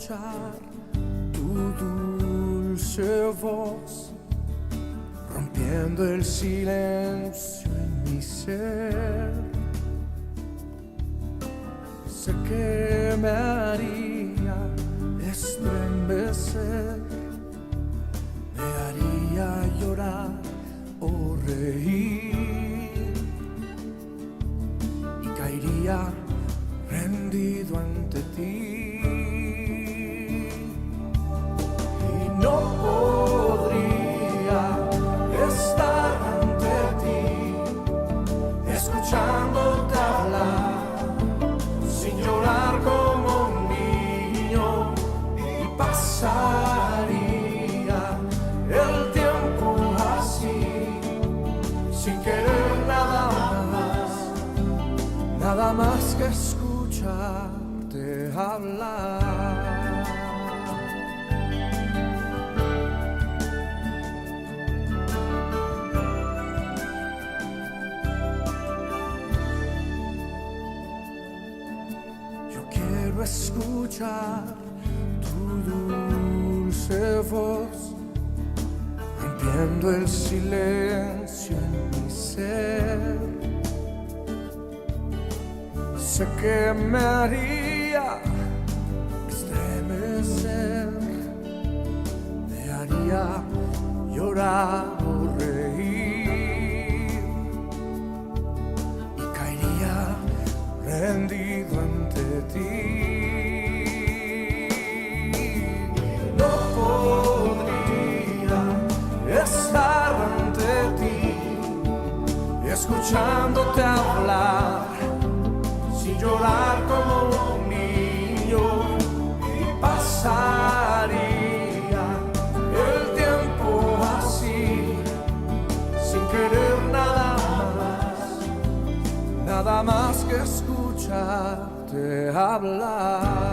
escuchar tu dulce voz, rompiendo el silencio en mi ser. Sé que me haría estremecer, me haría llorar o reír, y caería rendido ante ti. Y no podría estar ante ti, escuchándote hablar, sin llorar como un niño, y pasaría el tiempo así, sin querer nada más que escucharte hablar. Yo quiero escuchar tu dulce voz, rompiendo el silencio en mi ser. Sé que me haría estremecer, me haría llorar o reír, y caería rendido ante ti. No podría estar ante ti, escuchándote hablar, sin llorar como un niño, y pasaría el tiempo así, sin querer nada más que escucharte hablar.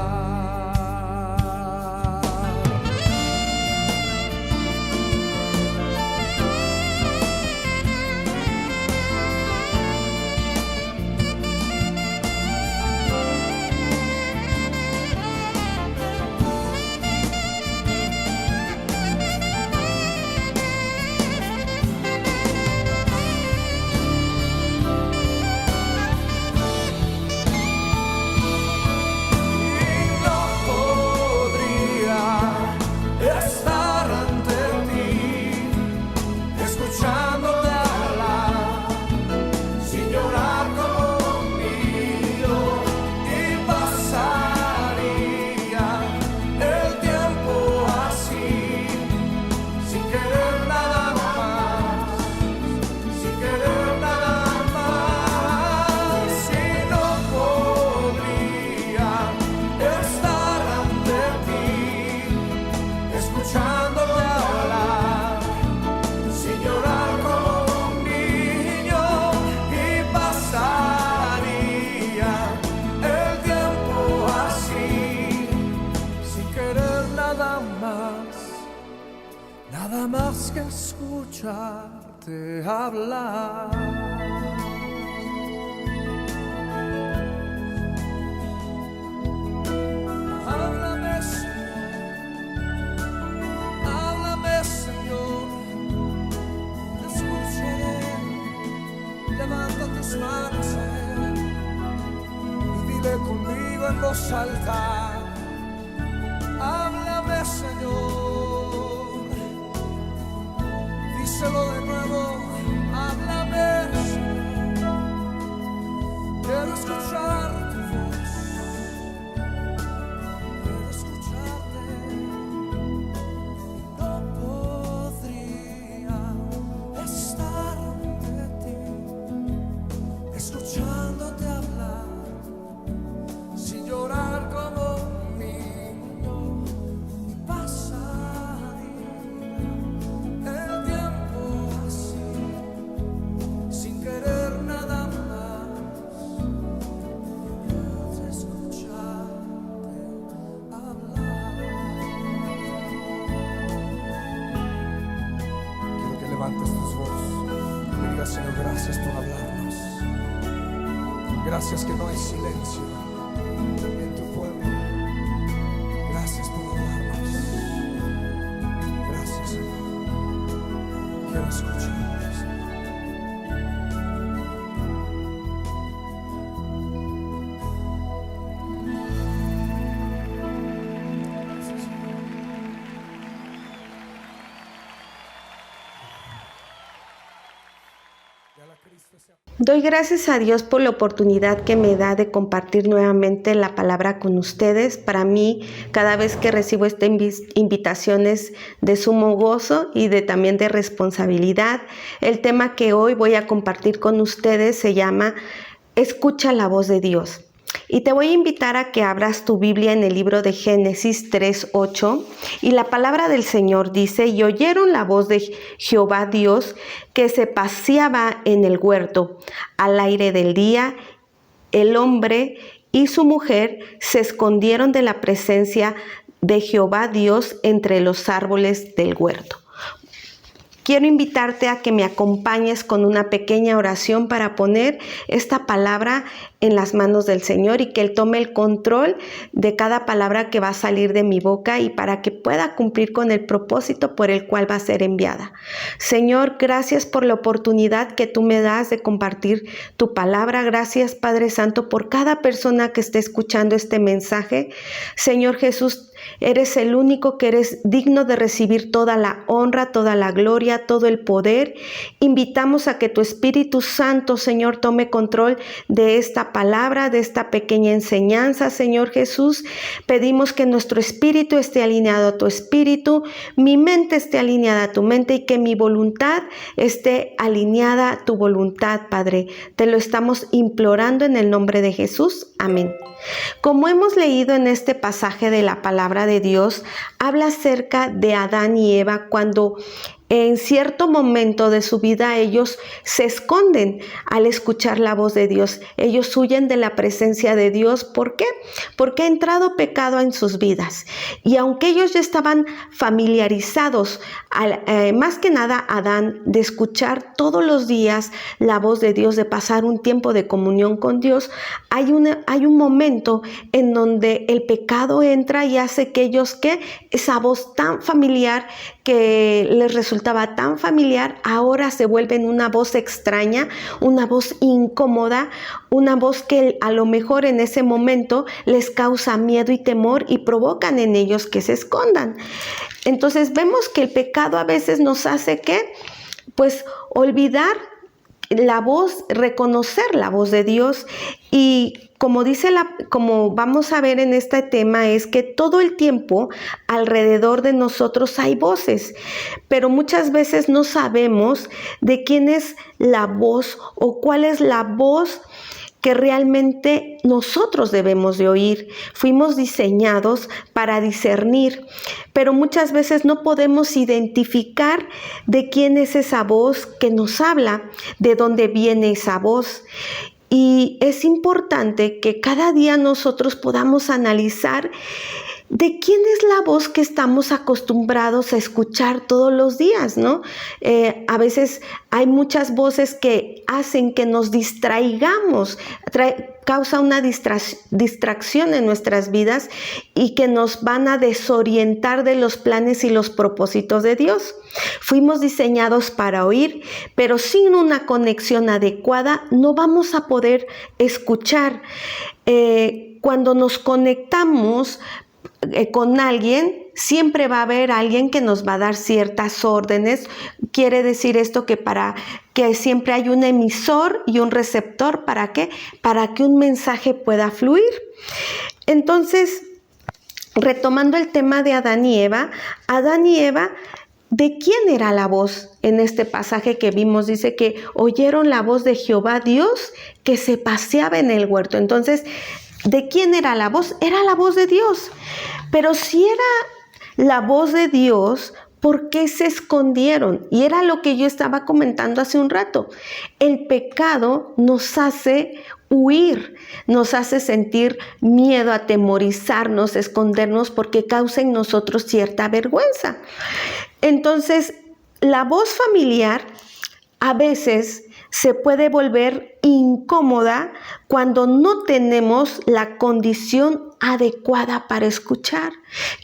Nada más que escucharte hablar. Háblame, Señor, te escucharé. Levanta tus manos a Él y dile conmigo en voz alta: háblame, Señor. Díselo de nuevo: háblame, Señor. Quiero escuchar tu voz, quiero escucharte. No podría estar ante ti, escuchándote hablar, sin llorar como un niño, y pasaría el tiempo así, sin querer nada más que escucharte hablar. Quiero que levantes tus voces y le digas: Señor, gracias por hablarnos. Gracias que no hay silencio en tu pueblo. Gracias Doy gracias a Dios por la oportunidad que me da de compartir nuevamente la palabra con ustedes. Para mí, cada vez que recibo esta invitación es de sumo gozo y también de responsabilidad. El tema que hoy voy a compartir con ustedes se llama Escucha la voz de Dios. Y te voy a invitar a que abras tu Biblia en el libro de Génesis 3:8 y la palabra del Señor dice: y oyeron la voz de Jehová Dios que se paseaba en el huerto al aire del día. El hombre y su mujer se escondieron de la presencia de Jehová Dios entre los árboles del huerto. Quiero invitarte a que me acompañes con una pequeña oración para poner esta palabra en las manos del Señor y que Él tome el control de cada palabra que va a salir de mi boca y para que pueda cumplir con el propósito por el cual va a ser enviada. Señor, gracias por la oportunidad que tú me das de compartir tu palabra. Gracias, Padre Santo, por cada persona que esté escuchando este mensaje. Señor Jesús, eres el único que eres digno de recibir toda la honra, toda la gloria, todo el poder. Invitamos a que tu Espíritu Santo, Señor, tome control de esta palabra, de esta pequeña enseñanza, Señor Jesús. Pedimos que nuestro espíritu esté alineado a tu espíritu, mi mente esté alineada a tu mente y que mi voluntad esté alineada a tu voluntad, Padre. Te lo estamos implorando en el nombre de Jesús. Amén. Como hemos leído en este pasaje de la palabra de Dios, habla acerca de Adán y Eva cuando en cierto momento de su vida ellos se esconden al escuchar la voz de Dios. Ellos huyen de la presencia de Dios. ¿Por qué? Porque ha entrado pecado en sus vidas. Y aunque ellos ya estaban familiarizados, más que nada Adán, de escuchar todos los días la voz de Dios, de pasar un tiempo de comunión con Dios, hay un momento en donde el pecado entra y hace que ellos, esa voz tan familiar que les resultaba tan familiar, ahora se vuelve una voz extraña, una voz incómoda, una voz que a lo mejor en ese momento les causa miedo y temor y provocan en ellos que se escondan. Entonces vemos que el pecado a veces nos hace olvidar la voz, reconocer la voz de Dios. Y como vamos a ver en este tema, es que todo el tiempo alrededor de nosotros hay voces, pero muchas veces no sabemos de quién es la voz o cuál es la voz que realmente nosotros debemos de oír. Fuimos diseñados para discernir, pero muchas veces no podemos identificar de quién es esa voz que nos habla, de dónde viene esa voz. Y es importante que cada día nosotros podamos analizar de quién es la voz que estamos acostumbrados a escuchar todos los días, ¿no? A veces hay muchas voces que hacen que nos distraigamos, causa una distracción en nuestras vidas y que nos van a desorientar de los planes y los propósitos de Dios. Fuimos diseñados para oír, pero sin una conexión adecuada no vamos a poder escuchar. Cuando nos conectamos con alguien, siempre va a haber alguien que nos va a dar ciertas órdenes. Quiere decir esto que siempre hay un emisor y un receptor. ¿Para qué? Para que un mensaje pueda fluir. Entonces, retomando el tema de Adán y Eva, ¿de quién era la voz? En este pasaje que vimos dice que oyeron la voz de Jehová Dios que se paseaba en el huerto. Entonces, ¿de quién era la voz? Era la voz de Dios. Pero si era la voz de Dios, ¿por qué se escondieron? Y era lo que yo estaba comentando hace un rato. El pecado nos hace huir, nos hace sentir miedo, atemorizarnos, escondernos porque causa en nosotros cierta vergüenza. Entonces, la voz familiar a veces se puede volver incómoda cuando no tenemos la condición adecuada para escuchar.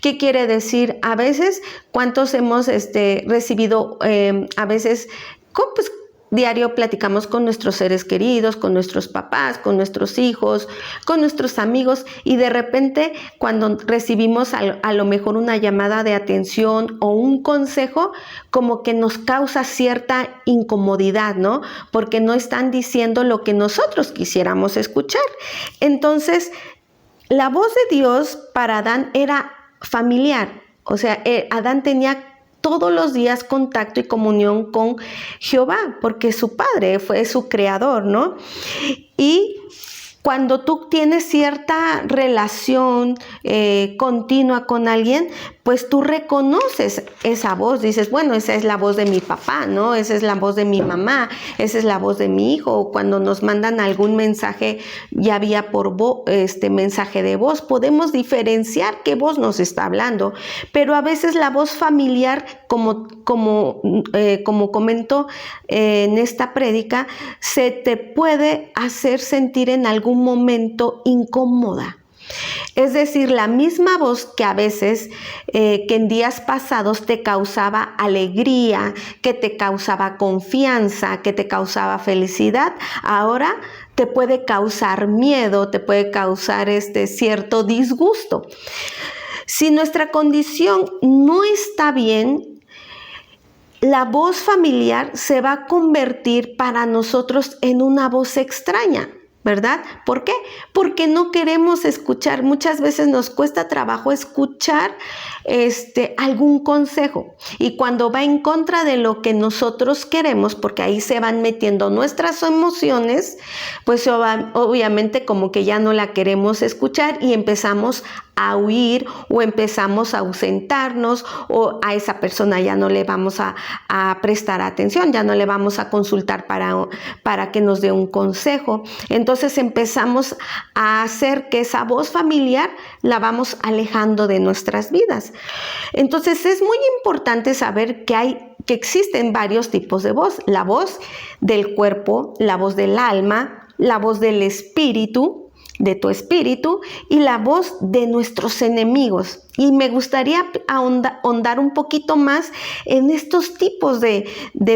¿Qué quiere decir? A veces, ¿cuántos hemos recibido a veces diario platicamos con nuestros seres queridos, con nuestros papás, con nuestros hijos, con nuestros amigos, y de repente cuando recibimos a lo mejor una llamada de atención o un consejo, como que nos causa cierta incomodidad, ¿no? Porque no están diciendo lo que nosotros quisiéramos escuchar. Entonces, la voz de Dios para Adán era familiar, o sea, Adán tenía todos los días contacto y comunión con Jehová, porque su padre fue su creador, ¿no? Y cuando tú tienes cierta relación continua con alguien, pues tú reconoces esa voz, dices, bueno, esa es la voz de mi papá, ¿no? Esa es la voz de mi mamá, esa es la voz de mi hijo. O cuando nos mandan algún mensaje, ya vía por mensaje de voz, podemos diferenciar qué voz nos está hablando. Pero a veces la voz familiar, como comento en esta prédica, se te puede hacer sentir en algún momento incómoda. Es decir, la misma voz que a veces, que en días pasados te causaba alegría, que te causaba confianza, que te causaba felicidad, ahora te puede causar miedo, te puede causar cierto disgusto. Si nuestra condición no está bien, la voz familiar se va a convertir para nosotros en una voz extraña, ¿verdad? ¿Por qué? Porque no queremos escuchar. Muchas veces nos cuesta trabajo escuchar algún consejo. Y cuando va en contra de lo que nosotros queremos, porque ahí se van metiendo nuestras emociones, pues obviamente como que ya no la queremos escuchar y empezamos a huir o empezamos a ausentarnos, o a esa persona ya no le vamos a prestar atención, ya no le vamos a consultar para que nos dé un consejo. Entonces empezamos a hacer que esa voz familiar la vamos alejando de nuestras vidas. Entonces es muy importante saber que existen varios tipos de voz: la voz del cuerpo, la voz del alma, la voz del espíritu, de tu espíritu, y la voz de nuestros enemigos. Y me gustaría ahondar un poquito más en estos tipos de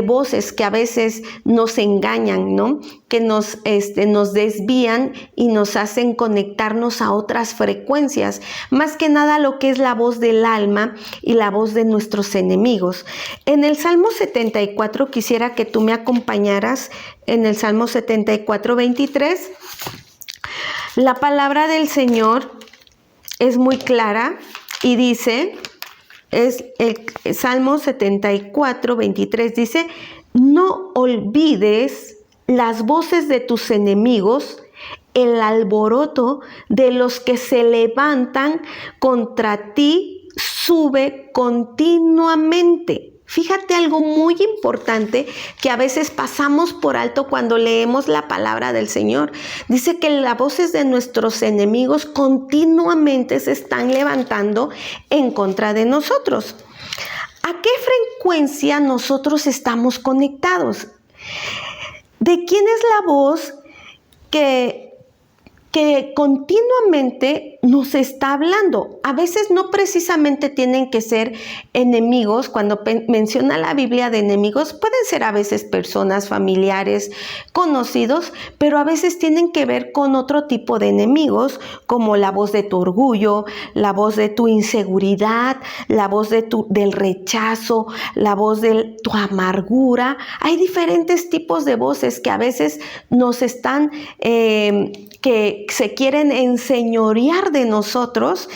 voces que a veces nos engañan, ¿no? Que nos desvían y nos hacen conectarnos a otras frecuencias. Más que nada lo que es la voz del alma y la voz de nuestros enemigos. En el Salmo 74, quisiera que tú me acompañaras en el Salmo 74, 23. La palabra del Señor es muy clara y dice, es el Salmo 74, 23, dice: no olvides las voces de tus enemigos, el alboroto de los que se levantan contra ti sube continuamente. Fíjate algo muy importante que a veces pasamos por alto cuando leemos la palabra del Señor. Dice que las voces de nuestros enemigos continuamente se están levantando en contra de nosotros. ¿A qué frecuencia nosotros estamos conectados? ¿De quién es la voz que continuamente nos está hablando? A veces no precisamente tienen que ser enemigos. Cuando menciona la Biblia de enemigos, pueden ser a veces personas, familiares, conocidos, pero a veces tienen que ver con otro tipo de enemigos, como la voz de tu orgullo, la voz de tu inseguridad, la voz del rechazo, la voz de tu amargura. Hay diferentes tipos de voces que a veces nos están que se quieren enseñorear de nosotros,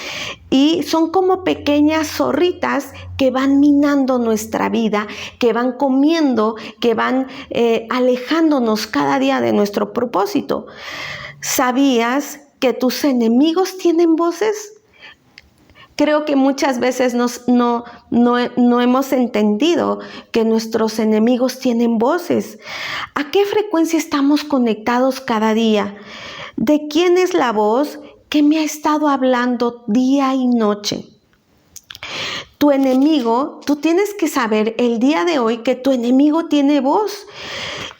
y son como pequeñas zorritas que van minando nuestra vida, que van comiendo, que van alejándonos cada día de nuestro propósito. ¿Sabías que tus enemigos tienen voces? Creo que muchas veces no hemos entendido que nuestros enemigos tienen voces. ¿A qué frecuencia estamos conectados cada día? ¿De quién es la voz que me ha estado hablando día y noche? Tu enemigo, tú tienes que saber el día de hoy que tu enemigo tiene voz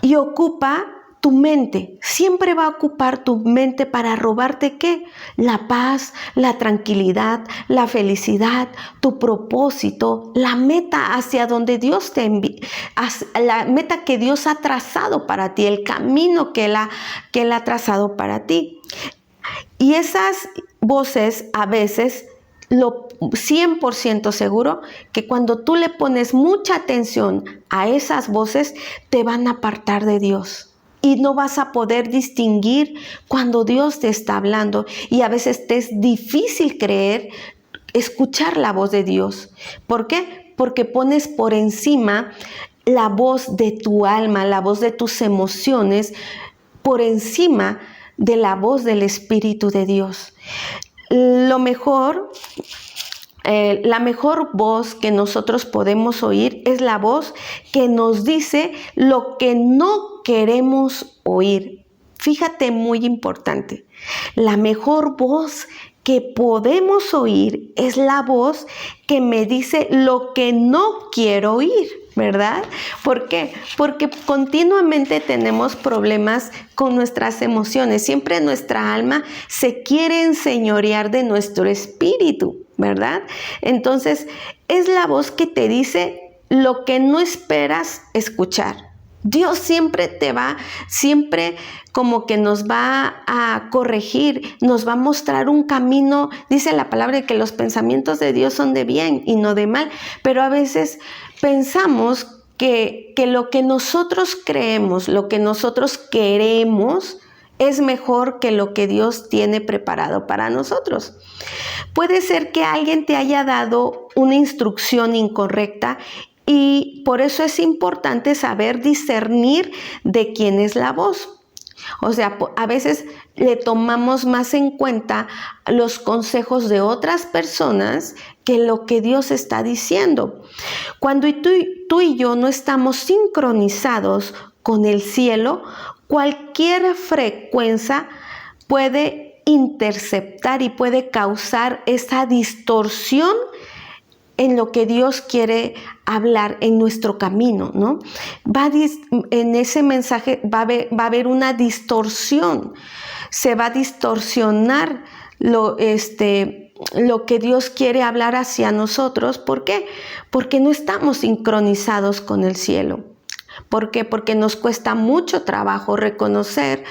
y ocupa tu mente, siempre va a ocupar tu mente para robarte ¿qué? La paz, la tranquilidad, la felicidad, tu propósito, la meta hacia donde Dios te envía, la meta que Dios ha trazado para ti, el camino que Él ha trazado para ti. Y esas voces a veces, lo 100% seguro, que cuando tú le pones mucha atención a esas voces, te van a apartar de Dios. Y no vas a poder distinguir cuando Dios te está hablando. Y a veces te es difícil escuchar la voz de Dios. ¿Por qué? Porque pones por encima la voz de tu alma, la voz de tus emociones, por encima de la voz del Espíritu de Dios. La mejor voz que nosotros podemos oír es la voz que nos dice lo que no queremos oír. Fíjate, muy importante. La mejor voz que podemos oír es la voz que me dice lo que no quiero oír, ¿verdad? ¿Por qué? Porque continuamente tenemos problemas con nuestras emociones. Siempre nuestra alma se quiere enseñorear de nuestro espíritu, ¿verdad? Entonces, es la voz que te dice lo que no esperas escuchar. Dios siempre como que nos va a corregir, nos va a mostrar un camino. Dice la palabra de que los pensamientos de Dios son de bien y no de mal, pero a veces pensamos que lo que nosotros creemos, lo que nosotros queremos, es mejor que lo que Dios tiene preparado para nosotros. Puede ser que alguien te haya dado una instrucción incorrecta y por eso es importante saber discernir de quién es la voz. O sea, a veces le tomamos más en cuenta los consejos de otras personas que lo que Dios está diciendo. Cuando tú y yo no estamos sincronizados con el cielo, cualquier frecuencia puede interceptar y puede causar esa distorsión en lo que Dios quiere hablar en nuestro camino, ¿no? En ese mensaje va a haber una distorsión. Se va a distorsionar lo que Dios quiere hablar hacia nosotros. ¿Por qué? Porque no estamos sincronizados con el cielo. ¿Por qué? Porque nos cuesta mucho trabajo reconocer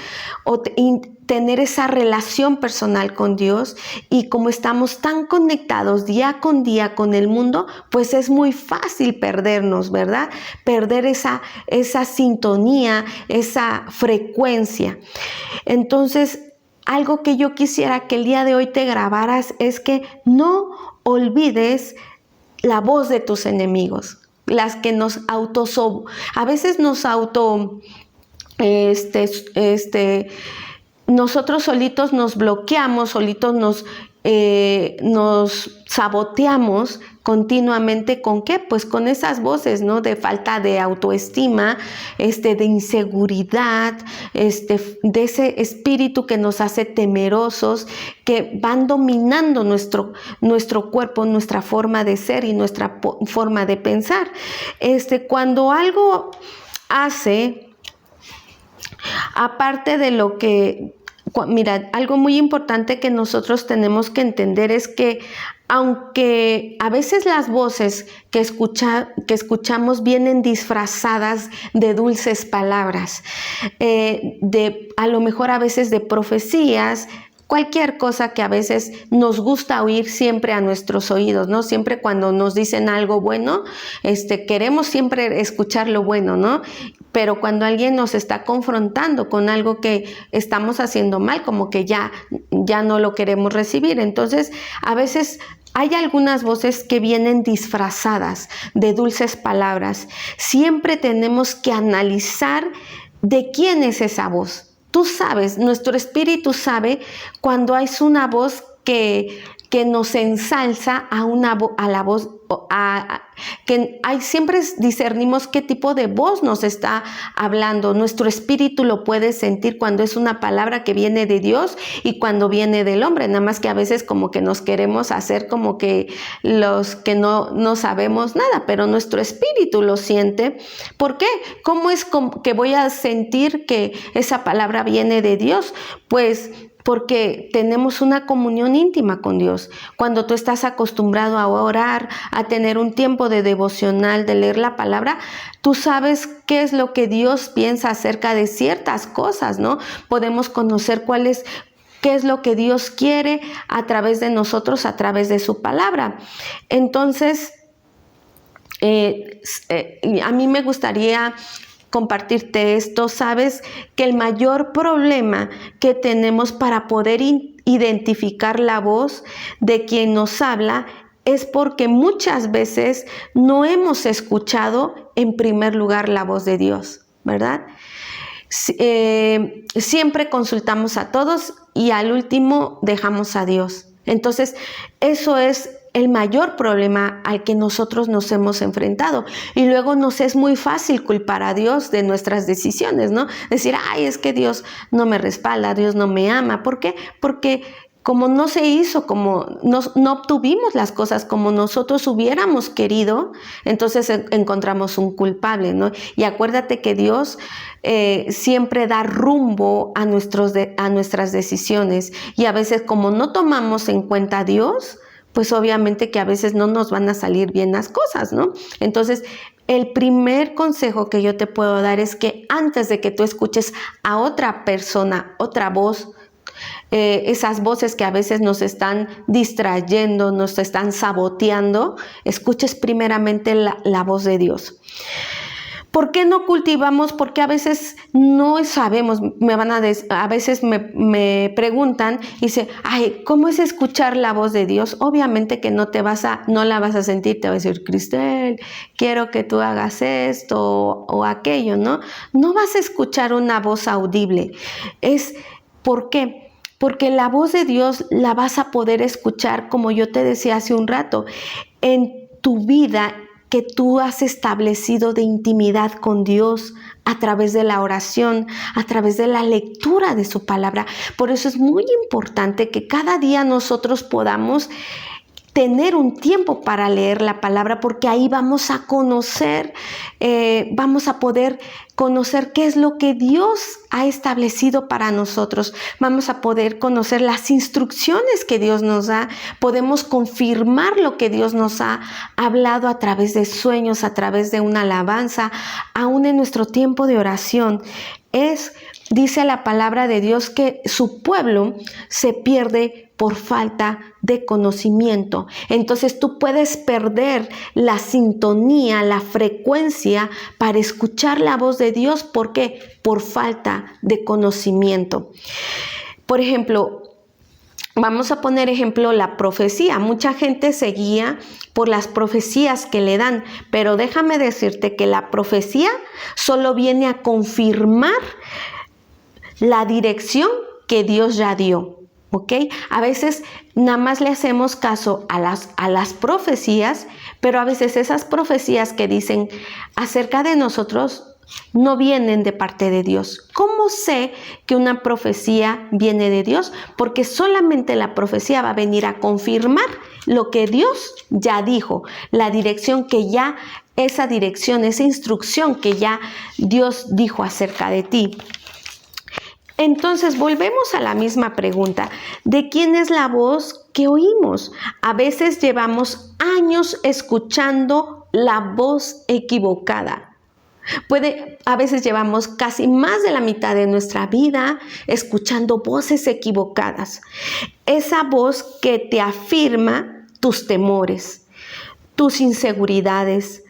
o tener esa relación personal con Dios, y como estamos tan conectados día con día con el mundo, pues es muy fácil perdernos, ¿verdad? Perder esa sintonía, esa frecuencia. Entonces, algo que yo quisiera que el día de hoy te grabaras es que no olvides la voz de tus enemigos. Las que a veces nosotros solitos nos bloqueamos, solitos nos saboteamos continuamente. ¿Con qué? Pues con esas voces, ¿no? De falta de autoestima, de inseguridad, de ese espíritu que nos hace temerosos, que van dominando nuestro cuerpo, nuestra forma de ser y nuestra forma de pensar. Cuando algo hace, aparte de lo que... Mira, algo muy importante que nosotros tenemos que entender es que aunque a veces las voces que escuchamos vienen disfrazadas de dulces palabras, a lo mejor a veces de profecías, cualquier cosa que a veces nos gusta oír siempre a nuestros oídos, ¿no? Siempre cuando nos dicen algo bueno, queremos siempre escuchar lo bueno, ¿no? Pero cuando alguien nos está confrontando con algo que estamos haciendo mal, como que ya no lo queremos recibir. Entonces, a veces hay algunas voces que vienen disfrazadas de dulces palabras. Siempre tenemos que analizar de quién es esa voz. Tú sabes, nuestro espíritu sabe cuando es una voz que nos ensalza a la voz que siempre discernimos qué tipo de voz nos está hablando. Nuestro espíritu lo puede sentir cuando es una palabra que viene de Dios y cuando viene del hombre, nada más que a veces como que nos queremos hacer como que los que no sabemos nada, pero nuestro espíritu lo siente. ¿Por qué? ¿Cómo es que voy a sentir que esa palabra viene de Dios? Pues porque tenemos una comunión íntima con Dios. Cuando tú estás acostumbrado a orar, a tener un tiempo de devocional, de leer la palabra, tú sabes qué es lo que Dios piensa acerca de ciertas cosas, ¿no? Podemos conocer qué es lo que Dios quiere a través de nosotros, a través de su palabra. Entonces, a mí me gustaría compartirte esto. Sabes que el mayor problema que tenemos para poder identificar la voz de quien nos habla es porque muchas veces no hemos escuchado en primer lugar la voz de Dios, ¿verdad? Siempre consultamos a todos y al último dejamos a Dios. Entonces, eso es el mayor problema al que nosotros nos hemos enfrentado. Y luego nos es muy fácil culpar a Dios de nuestras decisiones, ¿no? Decir, ay, es que Dios no me respalda, Dios no me ama. ¿Por qué? Porque como no se hizo, como no obtuvimos las cosas como nosotros hubiéramos querido, entonces encontramos un culpable, ¿no? Y acuérdate que Dios siempre da rumbo a nuestras decisiones. Y a veces como no tomamos en cuenta a Dios, pues obviamente que a veces no nos van a salir bien las cosas, ¿no? Entonces, el primer consejo que yo te puedo dar es que antes de que tú escuches a otra persona, otra voz, esas voces que a veces nos están distrayendo, nos están saboteando, escuches primeramente la voz de Dios. ¿Por qué no cultivamos? Porque a veces no sabemos, a veces me preguntan y dicen, ay, ¿cómo es escuchar la voz de Dios? Obviamente que no la vas a sentir, te va a decir, Cristel, quiero que tú hagas esto o aquello, ¿no? No vas a escuchar una voz audible. ¿Por qué? Porque la voz de Dios la vas a poder escuchar, como yo te decía hace un rato, en tu vida que tú has establecido de intimidad con Dios a través de la oración, a través de la lectura de su palabra. Por eso es muy importante que cada día nosotros podamos tener un tiempo para leer la palabra, porque ahí vamos a conocer, vamos a poder conocer qué es lo que Dios ha establecido para nosotros. Vamos a poder conocer las instrucciones que Dios nos da. Podemos confirmar lo que Dios nos ha hablado a través de sueños, a través de una alabanza, aún en nuestro tiempo de oración. Dice la palabra de Dios que su pueblo se pierde por falta de conocimiento. Entonces tú puedes perder la sintonía, la frecuencia para escuchar la voz de Dios. ¿Por qué? Por falta de conocimiento. Por ejemplo, vamos a poner ejemplo la profecía. Mucha gente se guía por las profecías que le dan, pero déjame decirte que la profecía solo viene a confirmar la dirección que Dios ya dio. ¿Ok? A veces nada más le hacemos caso a las profecías, pero a veces esas profecías que dicen acerca de nosotros no vienen de parte de Dios. ¿Cómo sé que una profecía viene de Dios? Porque solamente la profecía va a venir a confirmar lo que Dios ya dijo, la dirección que ya, esa dirección, esa instrucción que ya Dios dijo acerca de ti. Entonces volvemos a la misma pregunta, ¿de quién es la voz que oímos? A veces llevamos años escuchando la voz equivocada. A veces llevamos casi más de la mitad de nuestra vida escuchando voces equivocadas. Esa voz que te afirma tus temores, tus inseguridades,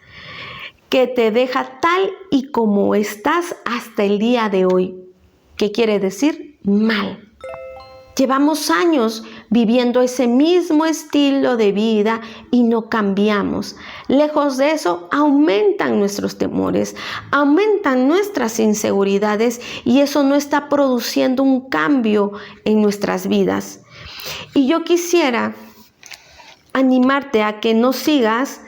que te deja tal y como estás hasta el día de hoy. ¿Qué quiere decir? Mal. Llevamos años viviendo ese mismo estilo de vida y no cambiamos. Lejos de eso, aumentan nuestros temores, aumentan nuestras inseguridades y eso no está produciendo un cambio en nuestras vidas. Y yo quisiera animarte a que no sigas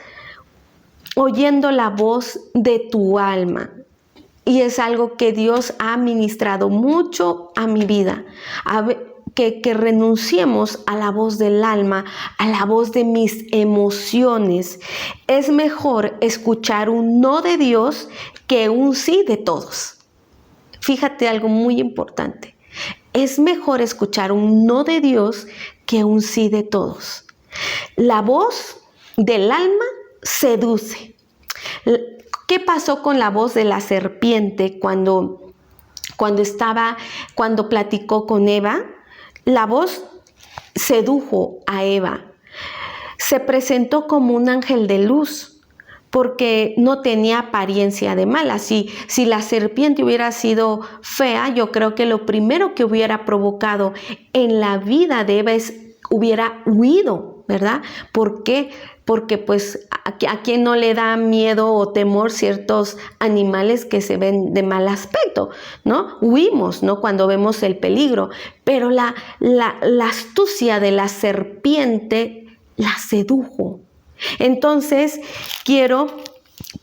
oyendo la voz de tu alma. Y es algo que Dios ha ministrado mucho a mi vida. Que renunciemos a la voz del alma, a la voz de mis emociones. Es mejor escuchar un no de Dios que un sí de todos. Fíjate algo muy importante. Es mejor escuchar un no de Dios que un sí de todos. La voz del alma seduce. ¿Qué pasó con la voz de la serpiente cuando platicó con Eva? La voz sedujo a Eva. Se presentó como un ángel de luz porque no tenía apariencia de mala. Si la serpiente hubiera sido fea, yo creo que lo primero que hubiera provocado en la vida de Eva hubiera huido, ¿verdad? ¿Por qué? Porque pues a quien no le da miedo o temor ciertos animales que se ven de mal aspecto, ¿no? Huimos, ¿no? Cuando vemos el peligro. Pero la astucia de la serpiente la sedujo. Entonces, quiero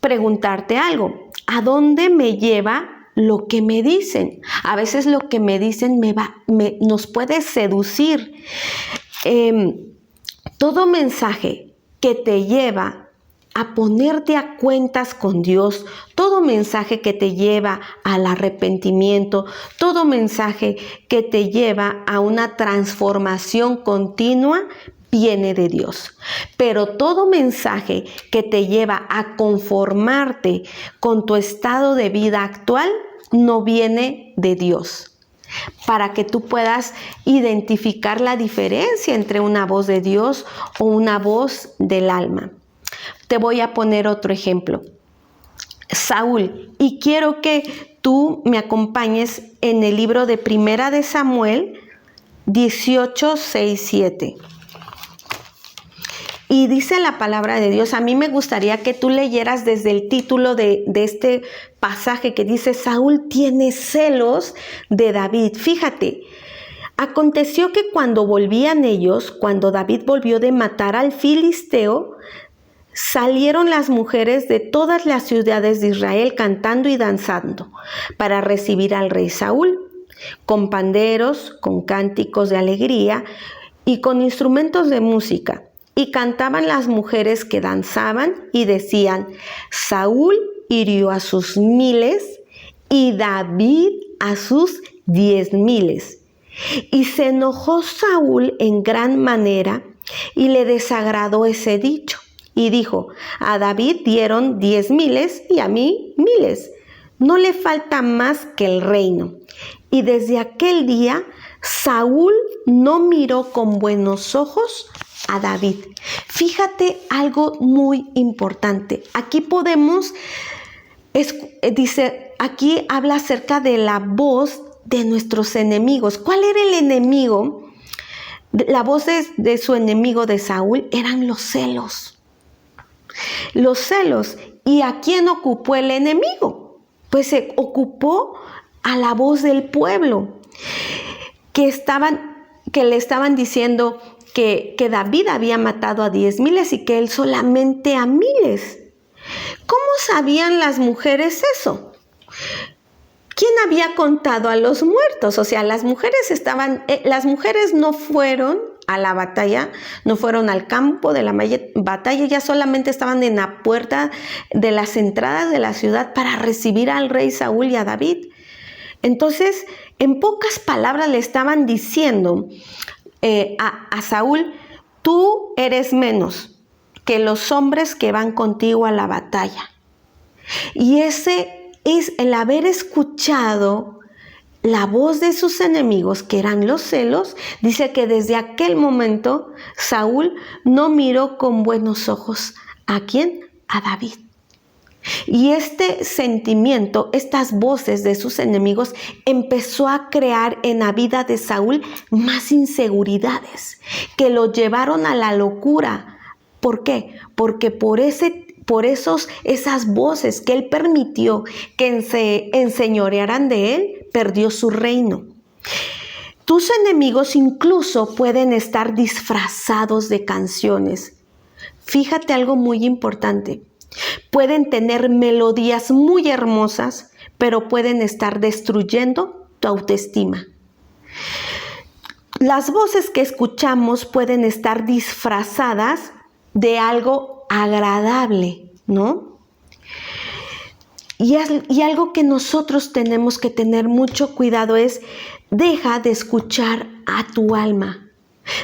preguntarte algo. ¿A dónde me lleva lo que me dicen? A veces lo que me dicen nos puede seducir. Todo mensaje que te lleva a ponerte a cuentas con Dios, todo mensaje que te lleva al arrepentimiento, todo mensaje que te lleva a una transformación continua, viene de Dios. Pero todo mensaje que te lleva a conformarte con tu estado de vida actual, no viene de Dios. Para que tú puedas identificar la diferencia entre una voz de Dios o una voz del alma. Te voy a poner otro ejemplo. Saúl, y quiero que tú me acompañes en el libro de Primera de Samuel 18, 6, 7. Y dice la palabra de Dios, a mí me gustaría que tú leyeras desde el título de este pasaje que dice, Saúl tiene celos de David. Fíjate, aconteció que cuando David volvió de matar al filisteo, salieron las mujeres de todas las ciudades de Israel cantando y danzando para recibir al rey Saúl, con panderos, con cánticos de alegría y con instrumentos de música. Y cantaban las mujeres que danzaban y decían, Saúl hirió a sus 1000 y David a sus 10,000. Y se enojó Saúl en gran manera y le desagradó ese dicho. Y dijo, a David dieron 10,000 y a mí 1,000. No le falta más que el reino. Y desde aquel día Saúl no miró con buenos ojos a David. Fíjate algo muy importante. Aquí aquí habla acerca de la voz de nuestros enemigos. ¿Cuál era el enemigo? La voz de su enemigo de Saúl eran los celos. Los celos. ¿Y a quién ocupó el enemigo? Pues se ocupó a la voz del pueblo, que le estaban diciendo que David había matado a 10,000 y que él solamente a 1,000. ¿Cómo sabían las mujeres eso? ¿Quién había contado a los muertos? O sea, las mujeres no fueron a la batalla, no fueron al campo de la batalla, ya solamente estaban en la puerta de las entradas de la ciudad para recibir al rey Saúl y a David. Entonces, en pocas palabras le estaban diciendo a Saúl, tú eres menos que los hombres que van contigo a la batalla. Y ese es el haber escuchado la voz de sus enemigos, que eran los celos. Dice que desde aquel momento Saúl no miró con buenos ojos. ¿A quién? A David. Y este sentimiento, estas voces de sus enemigos, empezó a crear en la vida de Saúl más inseguridades que lo llevaron a la locura. ¿Por qué? Porque por esas voces que él permitió que se enseñorearan de él, perdió su reino. Tus enemigos incluso pueden estar disfrazados de canciones. Fíjate algo muy importante. Pueden tener melodías muy hermosas, pero pueden estar destruyendo tu autoestima. Las voces que escuchamos pueden estar disfrazadas de algo agradable, ¿no? Y algo que nosotros tenemos que tener mucho cuidado es, deja de escuchar a tu alma.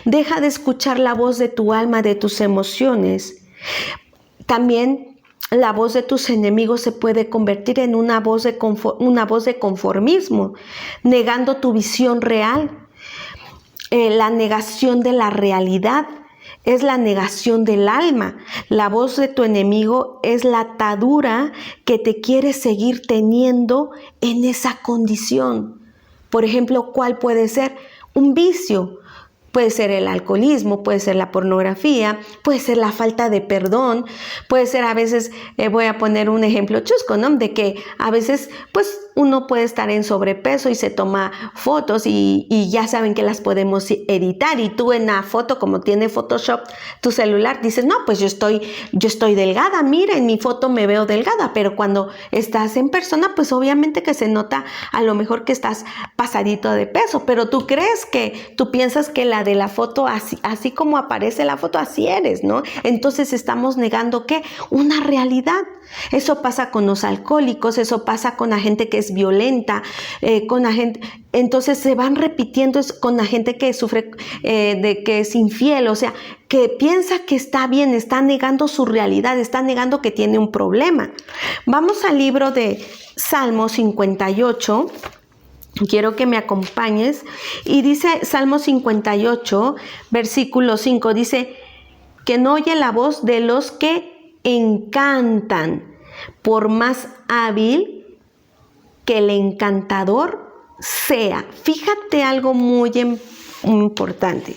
Deja de escuchar la voz de tu alma, de tus emociones. También la voz de tus enemigos se puede convertir en una voz de conformismo, negando tu visión real. La negación de la realidad es la negación del alma. La voz de tu enemigo es la atadura que te quiere seguir teniendo en esa condición. Por ejemplo, ¿cuál puede ser? Un vicio. Puede ser el alcoholismo, puede ser la pornografía, puede ser la falta de perdón, puede ser a veces, voy a poner un ejemplo chusco, ¿no? De que a veces pues uno puede estar en sobrepeso y se toma fotos y ya saben que las podemos editar, y tú en la foto, como tiene Photoshop tu celular, dices, no, pues yo estoy delgada, mira, en mi foto me veo delgada, pero cuando estás en persona, pues obviamente que se nota a lo mejor que estás pasadito de peso, pero tú piensas que la de la foto, así como aparece la foto, así eres, ¿no? Entonces estamos negando ¿qué? Una realidad. Eso pasa con los alcohólicos, eso pasa con la gente que es violenta, con la gente, entonces se van repitiendo con la gente que sufre de que es infiel, o sea, que piensa que está bien, está negando su realidad, está negando que tiene un problema. Vamos al libro de Salmo 58. Quiero que me acompañes. Y dice Salmo 58, versículo 5, dice, que no oye la voz de los que encantan, por más hábil que el encantador sea. Fíjate algo muy importante.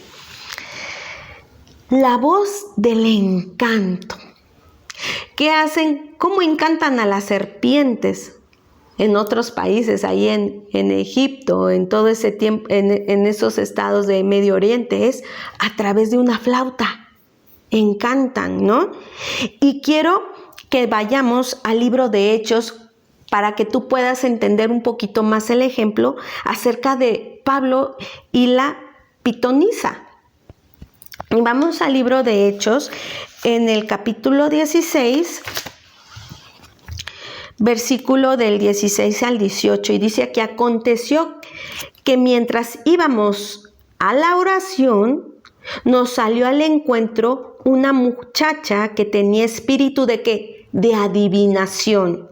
La voz del encanto. ¿Qué hacen? ¿Cómo encantan a las serpientes? En otros países, ahí en Egipto, en todo ese tiempo, en esos estados de Medio Oriente, es a través de una flauta. Encantan, ¿no? Y quiero que vayamos al libro de Hechos para que tú puedas entender un poquito más el ejemplo acerca de Pablo y la pitonisa. Y vamos al libro de Hechos, en el capítulo 16, versículo del 16 al 18, y dice aquí, aconteció que mientras íbamos a la oración, nos salió al encuentro una muchacha que tenía espíritu de ¿qué? De adivinación,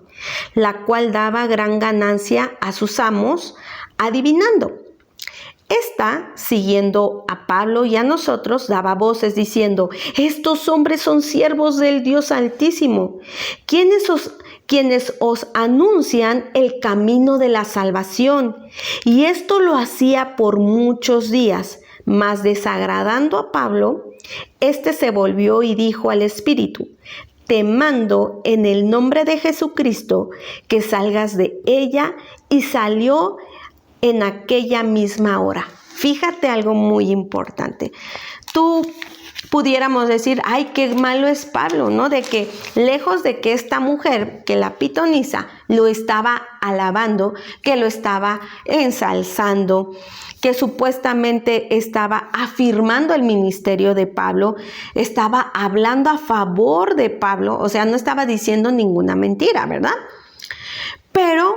la cual daba gran ganancia a sus amos adivinando. Esta, siguiendo a Pablo y a nosotros, daba voces diciendo, estos hombres son siervos del Dios Altísimo, quienes os anuncian el camino de la salvación. Y esto lo hacía por muchos días, mas desagradando a Pablo, éste se volvió y dijo al Espíritu, te mando en el nombre de Jesucristo que salgas de ella, y salió en aquella misma hora. Fíjate algo muy importante. Tú pudiéramos decir, ay, qué malo es Pablo, ¿no? De que lejos de que esta mujer, que la pitonisa, lo estaba alabando, que lo estaba ensalzando, que supuestamente estaba afirmando el ministerio de Pablo, estaba hablando a favor de Pablo, o sea, no estaba diciendo ninguna mentira, ¿verdad? Pero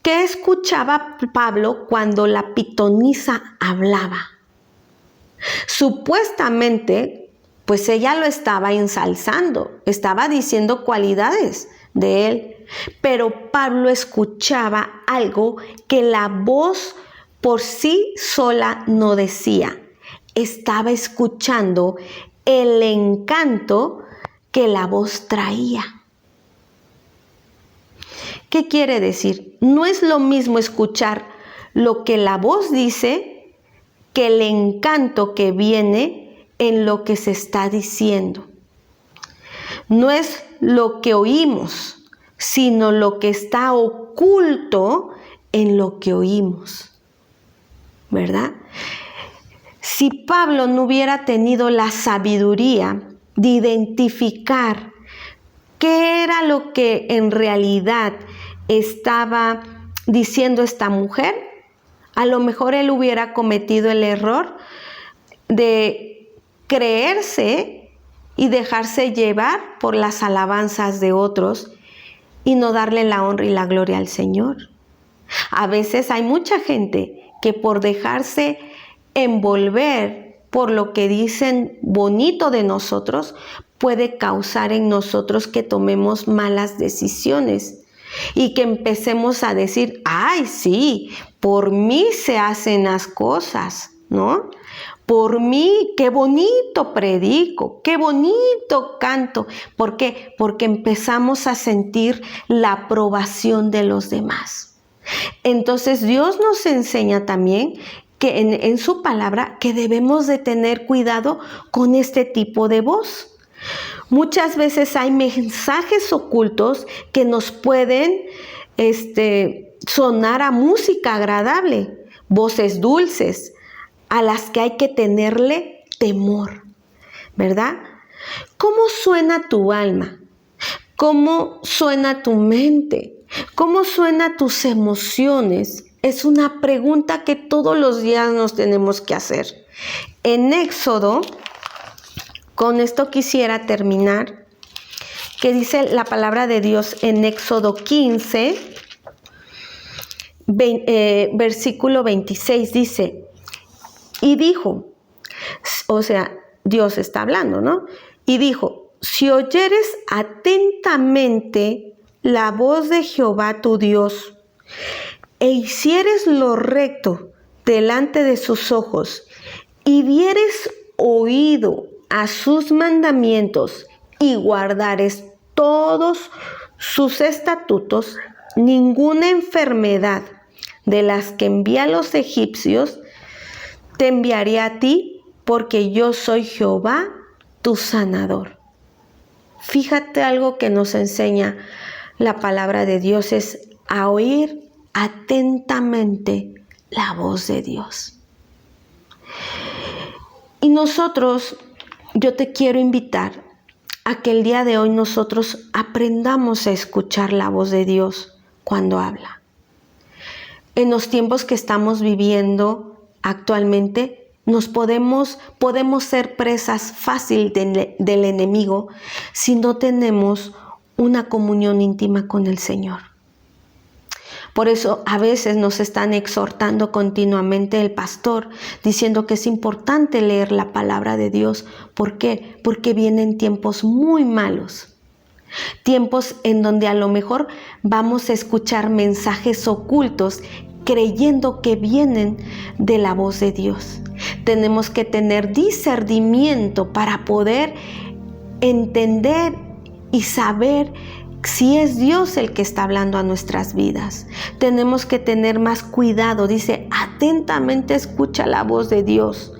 ¿qué escuchaba Pablo cuando la pitonisa hablaba? Supuestamente, pues ella lo estaba ensalzando, estaba diciendo cualidades de él, pero Pablo escuchaba algo que la voz por sí sola no decía. Estaba escuchando el encanto que la voz traía. ¿Qué quiere decir? No es lo mismo escuchar lo que la voz dice que el encanto que viene en lo que se está diciendo. No es lo que oímos, sino lo que está oculto en lo que oímos, ¿verdad? Si Pablo no hubiera tenido la sabiduría de identificar ¿Qué era lo que en realidad estaba diciendo esta mujer? A lo mejor él hubiera cometido el error de creerse y dejarse llevar por las alabanzas de otros y no darle la honra y la gloria al Señor. A veces hay mucha gente que por dejarse envolver por lo que dicen bonito de nosotros, puede causar en nosotros que tomemos malas decisiones y que empecemos a decir, ay, sí, por mí se hacen las cosas, ¿no? Por mí, qué bonito predico, qué bonito canto. ¿Por qué? Porque empezamos a sentir la aprobación de los demás. Entonces Dios nos enseña también que en su palabra que debemos de tener cuidado con este tipo de voz. Muchas veces hay mensajes ocultos que nos pueden sonar a música agradable, voces dulces, a las que hay que tenerle temor, ¿verdad? ¿Cómo suena tu alma? ¿Cómo suena tu mente? ¿Cómo suenan tus emociones? Es una pregunta que todos los días nos tenemos que hacer. En Éxodo, con esto quisiera terminar, que dice la palabra de Dios en Éxodo 15, versículo 26, dice, y dijo, o sea, Dios está hablando, ¿no? Y dijo, si oyeres atentamente la voz de Jehová tu Dios, e hicieres lo recto delante de sus ojos, y dieres oído a sus mandamientos, y guardares todos sus estatutos, ninguna enfermedad de las que envía a los egipcios, te enviaré a ti, porque yo soy Jehová, tu sanador. Fíjate algo que nos enseña la palabra de Dios, es a oír atentamente la voz de Dios. Y nosotros, yo te quiero invitar a que el día de hoy nosotros aprendamos a escuchar la voz de Dios cuando habla. En los tiempos que estamos viviendo actualmente, podemos ser presas fácil del enemigo si no tenemos una comunión íntima con el Señor. Por eso a veces nos están exhortando continuamente el pastor, diciendo que es importante leer la palabra de Dios. ¿Por qué? Porque vienen tiempos muy malos. Tiempos en donde a lo mejor vamos a escuchar mensajes ocultos creyendo que vienen de la voz de Dios. Tenemos que tener discernimiento para poder entender y saber si es Dios el que está hablando a nuestras vidas. Tenemos que tener más cuidado. Dice, atentamente escucha la voz de Dios.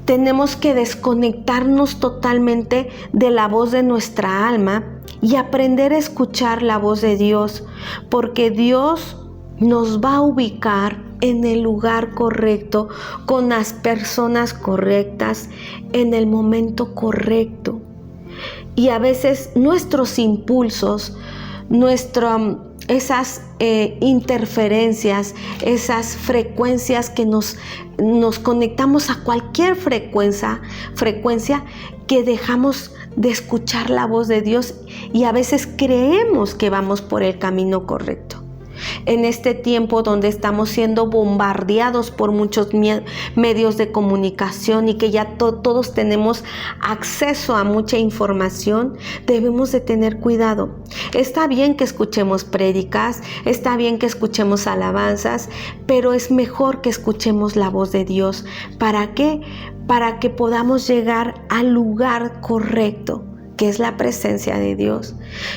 Tenemos que desconectarnos totalmente de la voz de nuestra alma y aprender a escuchar la voz de Dios, porque Dios nos va a ubicar en el lugar correcto, con las personas correctas, en el momento correcto. Y a veces nuestros impulsos, esas interferencias, esas frecuencias que nos conectamos a cualquier frecuencia que dejamos de escuchar la voz de Dios y a veces creemos que vamos por el camino correcto. En este tiempo donde estamos siendo bombardeados por muchos medios de comunicación y que ya todos tenemos acceso a mucha información, debemos de tener cuidado. Está bien que escuchemos prédicas, está bien que escuchemos alabanzas, pero es mejor que escuchemos la voz de Dios. ¿Para qué? Para que podamos llegar al lugar correcto, que es la presencia de Dios,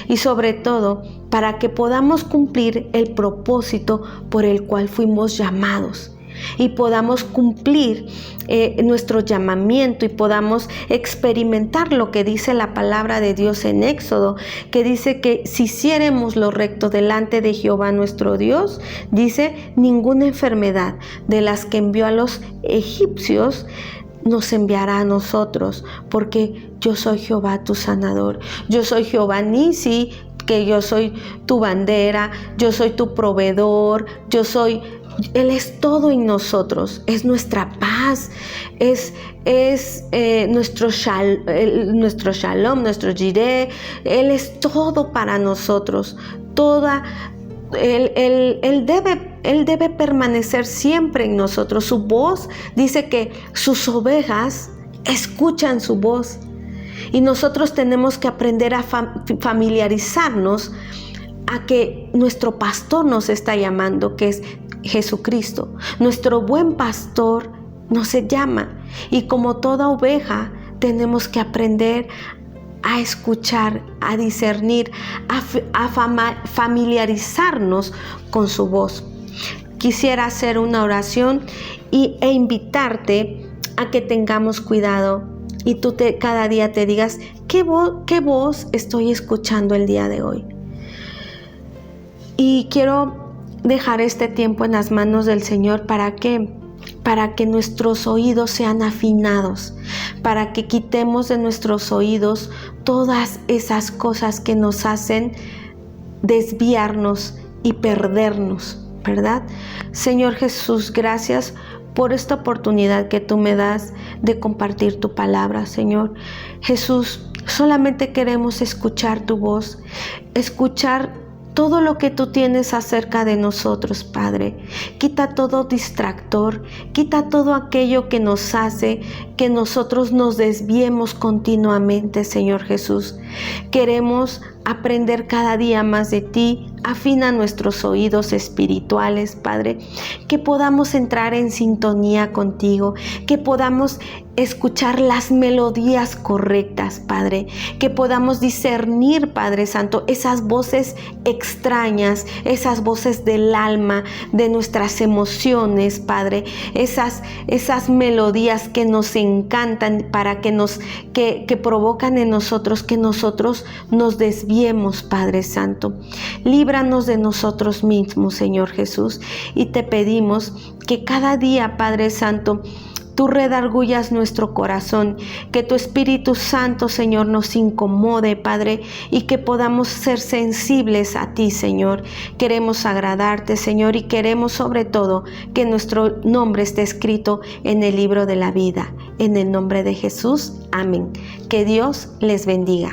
y sobre todo para que podamos cumplir el propósito por el cual fuimos llamados y podamos cumplir nuestro llamamiento y podamos experimentar lo que dice la palabra de Dios en Éxodo, que dice que si hiciéramos lo recto delante de Jehová nuestro Dios, dice, ninguna enfermedad de las que envió a los egipcios nos enviará a nosotros, porque yo soy Jehová tu sanador. Yo soy Jehová Nisi, que yo soy tu bandera, yo soy tu proveedor, Él es todo en nosotros, es nuestra paz, es nuestro shalom, nuestro jireh. Él es todo para nosotros. Él debe permanecer siempre en nosotros. Su voz dice que sus ovejas escuchan su voz. Y nosotros tenemos que aprender a familiarizarnos a que nuestro pastor nos está llamando, que es Jesucristo. Nuestro buen pastor nos llama. Y como toda oveja, tenemos que aprender a escuchar, a discernir, a familiarizarnos con su voz. Quisiera hacer una oración e invitarte a que tengamos cuidado y tú cada día te digas, ¿qué voz estoy escuchando el día de hoy? Y quiero dejar este tiempo en las manos del Señor para que nuestros oídos sean afinados, para que quitemos de nuestros oídos todas esas cosas que nos hacen desviarnos y perdernos, ¿verdad? Señor Jesús, gracias por esta oportunidad que tú me das de compartir tu palabra, Señor. Jesús, solamente queremos escuchar tu voz, escuchar todo lo que tú tienes acerca de nosotros, Padre. Quita todo distractor, quita todo aquello que nos hace que nosotros nos desviemos continuamente, Señor Jesús. Queremos aprender cada día más de ti. Afina nuestros oídos espirituales, Padre, que podamos entrar en sintonía contigo, que podamos escuchar las melodías correctas, Padre, que podamos discernir, Padre Santo, esas voces extrañas, esas voces del alma, de nuestras emociones, Padre, esas melodías que nos encantan para que provocan en nosotros que nosotros nos desviemos, Padre Santo. Líbranos de nosotros mismos, Señor Jesús, y te pedimos que cada día, Padre Santo, tú redargullas nuestro corazón, que tu Espíritu Santo, Señor, nos incomode, Padre, y que podamos ser sensibles a ti, Señor. Queremos agradarte, Señor, y queremos sobre todo que nuestro nombre esté escrito en el libro de la vida. En el nombre de Jesús, amén. Que Dios les bendiga.